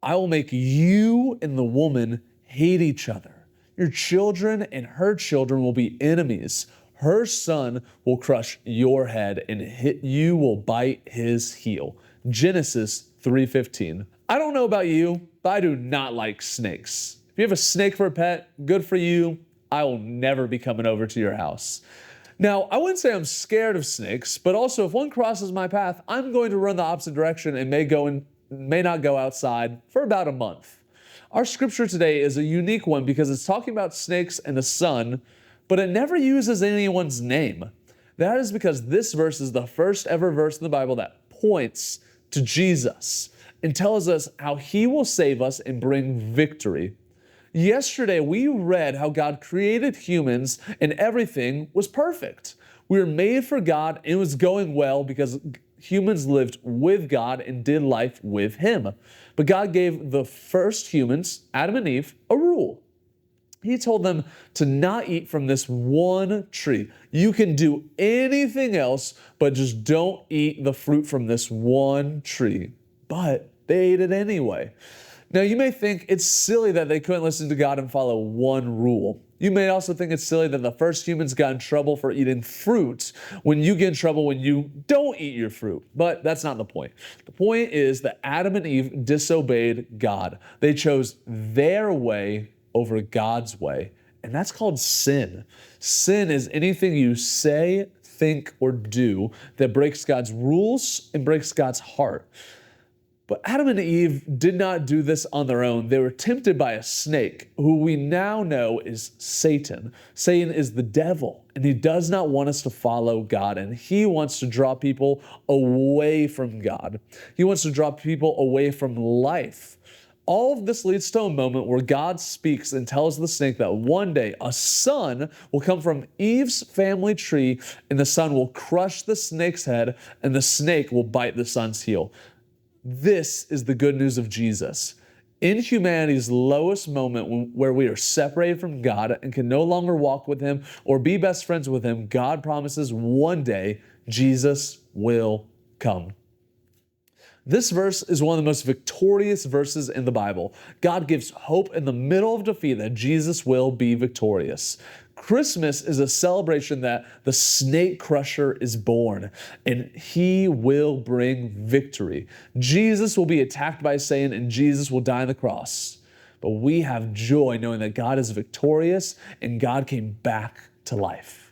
I will make you and the woman hate each other. Your children and her children will be enemies. Her son will crush your head, and you will bite his heel. Genesis 3:15. I don't know about you, but I do not like snakes. If you have a snake for a pet, good for you. I will never be coming over to your house. Now, I wouldn't say I'm scared of snakes, but also if one crosses my path, I'm going to run the opposite direction and may not go outside for about a month. Our scripture today is a unique one because it's talking about snakes and the sun, but it never uses anyone's name. That is because this verse is the first ever verse in the Bible that points to Jesus and tells us how he will save us and bring victory. Yesterday, we read how God created humans and everything was perfect. We were made for God and it was going well because humans lived with God and did life with him. But God gave the first humans, Adam and Eve, a rule. He told them to not eat from this one tree. You can do anything else, but just don't eat the fruit from this one tree. But they ate it anyway. Now, you may think it's silly that they couldn't listen to God and follow one rule. You may also think it's silly that the first humans got in trouble for eating fruit when you get in trouble when you don't eat your fruit. But that's not the point. The point is that Adam and Eve disobeyed God. They chose their way over God's way. And that's called sin. Sin is anything you say, think, or do that breaks God's rules and breaks God's heart. But Adam and Eve did not do this on their own. They were tempted by a snake, who we now know is Satan. Satan is the devil, and he does not want us to follow God, and he wants to draw people away from God. He wants to draw people away from life. All of this leads to a moment where God speaks and tells the snake that one day a son will come from Eve's family tree, and the son will crush the snake's head, and the snake will bite the son's heel. This is the good news of Jesus. In humanity's lowest moment where we are separated from God and can no longer walk with him or be best friends with him, God promises one day Jesus will come. This verse is one of the most victorious verses in the Bible. God gives hope in the middle of defeat that Jesus will be victorious. Christmas is a celebration that the snake crusher is born and he will bring victory. Jesus will be attacked by Satan and Jesus will die on the cross. But we have joy knowing that God is victorious and God came back to life.